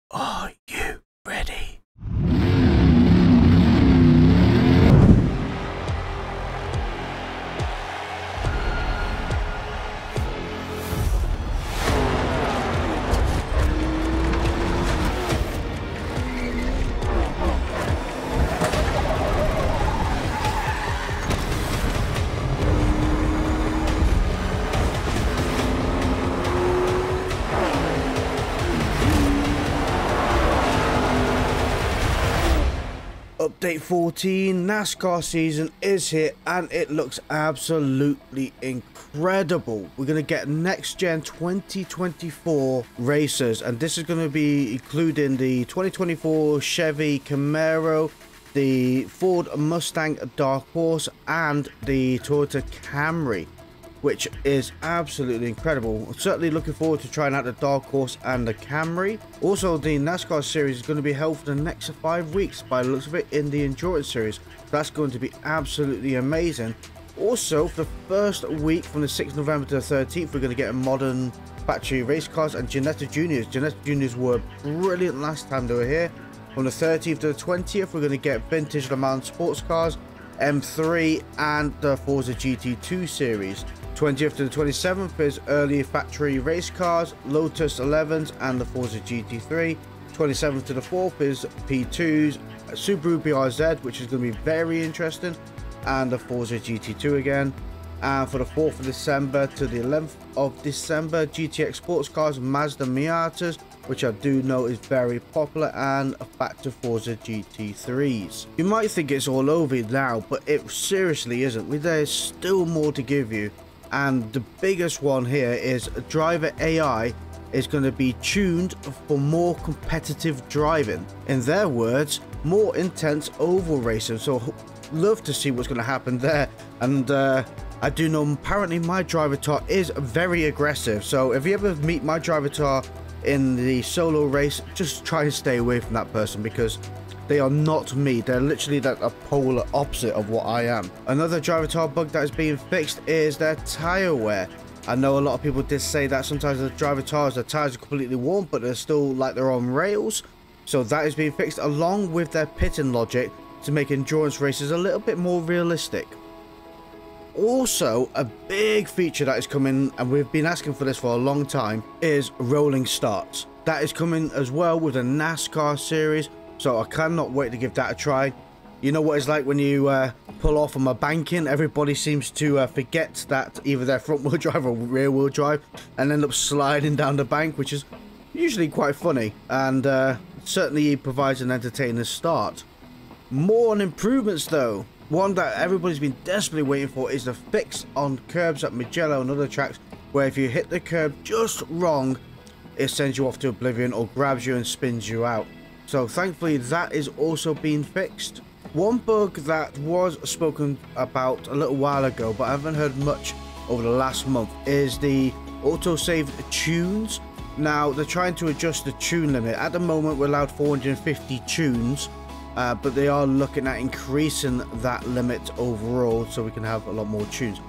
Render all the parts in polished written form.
Are you ready? Update 14, NASCAR season is here and it looks absolutely incredible. We're going to get next gen 2024 racers, and this is going to be including the 2024 Chevy Camaro, the Ford Mustang Dark Horse and the Toyota Camry, which is absolutely incredible. I'm certainly looking forward to trying out the Dark Horse and the Camry. Also, the NASCAR series is going to be held for the next 5 weeks by the looks of it in the Endurance series. That's going to be absolutely amazing. Also, for the first week from the 6th November to the 13th, we're going to get a modern factory race cars and Ginetta Juniors. Ginetta Juniors were brilliant last time they were here. From the 13th to the 20th, we're going to get vintage Le Mans sports cars, M3 and the Forza GT2 series. 20th to the 27th is early factory race cars, Lotus 11s and the Forza GT3. 27th to the 4th is P2s, Subaru BRZ, which is going to be very interesting, and the Forza GT2 again. And for the 4th of December to the 11th of December, GTX sports cars, Mazda Miatas, which I do know is very popular, and a factor Forza GT3s. You might think it's all over now, but it seriously isn't. There's still more to give you. And the biggest one here is driver AI is going to be tuned for more competitive driving. In their words, more intense oval racing. So love to see what's going to happen there. And I do know apparently my driver tar is very aggressive. So if you ever meet my driver tar in the solo race, just try and stay away from that person, because they are not me. They're literally a polar opposite of what I am. Another driver tar bug that is being fixed is their tire wear. I know a lot of people did say that sometimes the driver tires, the tires are completely worn, but they're still like they're on rails. So that is being fixed along with their pitting logic to make endurance races a little bit more realistic. Also, a big feature that is coming, and we've been asking for this for a long time, is rolling starts. That is coming as well with the NASCAR series. So I cannot wait to give that a try. You know what it's like when you pull off from a banking. Everybody seems to forget that either they're front wheel drive or rear wheel drive and end up sliding down the bank, which is usually quite funny, and certainly provides an entertaining start. More on improvements though. One that everybody's been desperately waiting for is the fix on curbs at Mugello and other tracks, where if you hit the curb just wrong, it sends you off to oblivion or grabs you and spins you out. So thankfully that is also being fixed. One bug that was spoken about a little while ago, but I haven't heard much over the last month, is the Autosaved Tunes. Now they're trying to adjust the tune limit. At the moment we're allowed 450 tunes, but they are looking at increasing that limit overall so we can have a lot more tunes.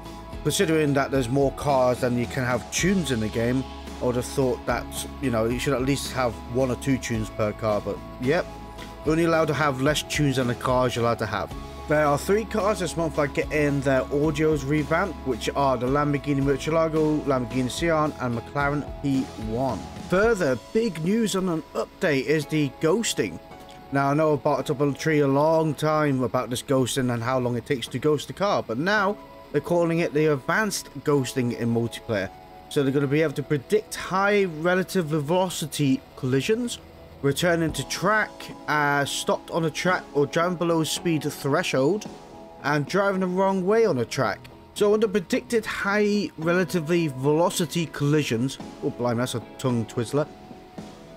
Considering that there's more cars than you can have tunes in the game, I would have thought that, you know, you should at least have 1 or 2 tunes per car, but yep, you're only allowed to have less tunes than the cars you're allowed to have. There are 3 cars this month that get in their audios revamped, which are the Lamborghini Murcielago, Lamborghini Sian and McLaren P1. Further big news on an update is the ghosting. Now I know I barked up a tree a long time about this ghosting and how long it takes to ghost a car, but now they're calling it the advanced ghosting in multiplayer. So they're going to be able to predict high relative velocity collisions, returning to track, stopped on a track or driving below speed threshold, and driving the wrong way on a track. So under predicted high relatively velocity collisions, oh blimey, that's a tongue twizzler.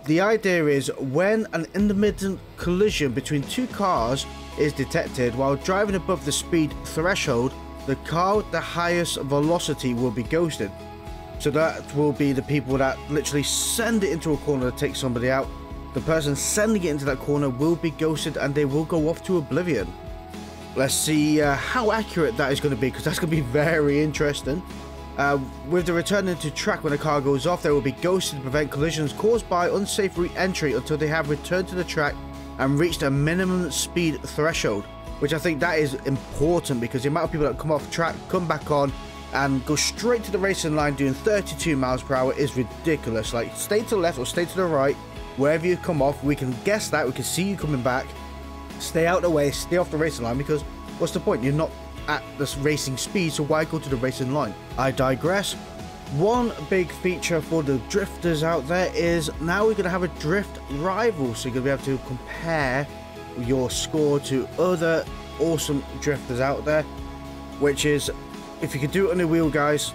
The idea is when an intermittent collision between 2 cars is detected while driving above the speed threshold, the car with the highest velocity will be ghosted. So that will be the people that literally send it into a corner to take somebody out. The person sending it into that corner will be ghosted and they will go off to oblivion. Let's see how accurate that is going to be, because that's going to be very interesting. With the returning to track when the car goes off, they will be ghosted to prevent collisions caused by unsafe re-entry until they have returned to the track and reached a minimum speed threshold, which I think that is important, because the amount of people that come off track, come back on, and go straight to the racing line doing 32 miles per hour is ridiculous. Like, stay to the left or stay to the right, wherever you come off, we can guess that, we can see you coming back. Stay out of the way, stay off the racing line, because what's the point? You're not at this racing speed, so why go to the racing line? I digress. One big feature for the drifters out there is now we're going to have a drift rival, so you're going to be able to compare your score to other awesome drifters out there, which is, if you could do it on the wheel, guys,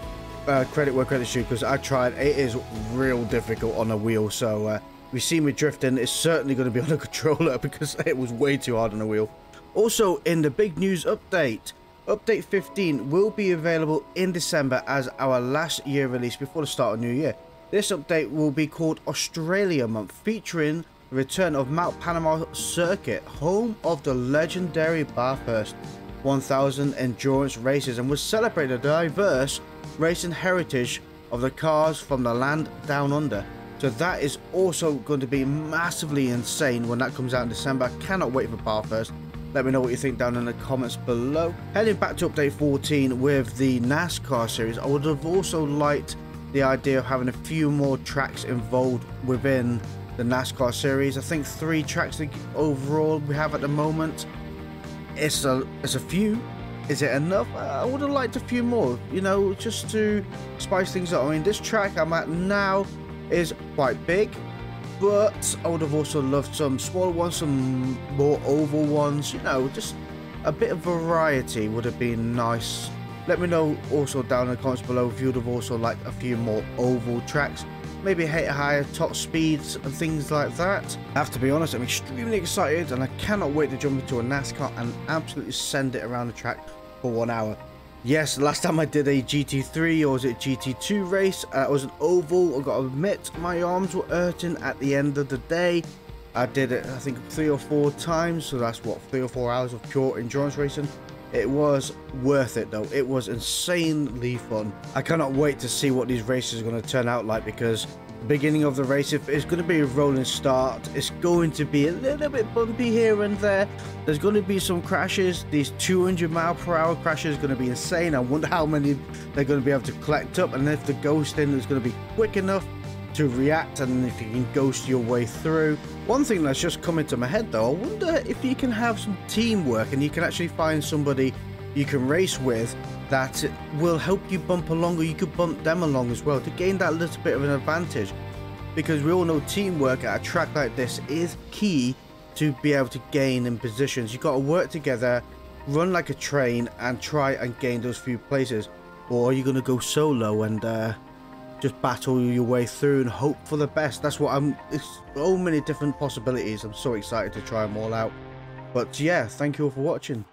credit where credit's due, because I tried. It is real difficult on a wheel, so we see me drifting, it's certainly going to be on a controller because it was way too hard on a wheel. Also, in the big news update, Update 15 will be available in December as our last year release before the start of New Year. This update will be called Australia Month, featuring the return of Mount Panama Circuit, home of the legendary Bathurst 1000 endurance races, and will celebrate the diverse racing heritage of the cars from the land down under. So that is also going to be massively insane when that comes out in December. I cannot wait for Bathurst. Let me know what you think down in the comments below. Heading back to update 14 with the NASCAR series, I would have also liked the idea of having a few more tracks involved within the NASCAR series. I think 3 tracks overall we have at the moment. It's a few. Is it enough? I would have liked a few more, you know, just to spice things up. I mean, this track I'm at now is quite big, but I would have also loved some smaller ones, some more oval ones, you know, just a bit of variety would have been nice. Let me know also down in the comments below if you would have also liked a few more oval tracks, maybe higher top speeds and things like that. I have to be honest, I'm extremely excited and I cannot wait to jump into a NASCAR and absolutely send it around the track for 1 hour. Yes, last time I did a GT3 or was it GT2 race, it was an oval. I gotta admit, my arms were hurting at the end of the day. I did it, I think, 3 or 4 times, so that's what, 3 or 4 hours of pure endurance racing. It was worth it though. It was insanely fun. I cannot wait to see what these races are going to turn out like, because the beginning of the race, if it's going to be a rolling start, it's going to be a little bit bumpy here and there. There's going to be some crashes. These 200-mile-per-hour crashes are going to be insane. I wonder how many they're going to be able to collect up, and if the ghosting is going to be quick enough to react, and if you can ghost your way through. One thing that's just come into my head though, I wonder if you can have some teamwork and you can actually find somebody you can race with that will help you bump along, or you could bump them along as well to gain that little bit of an advantage, because we all know teamwork at a track like this is key to be able to gain in positions. You've got to work together, run like a train, and try and gain those few places. Or are you going to go solo and just battle your way through and hope for the best? That's what it's so many different possibilities. I'm so excited to try them all out. But yeah, thank you all for watching.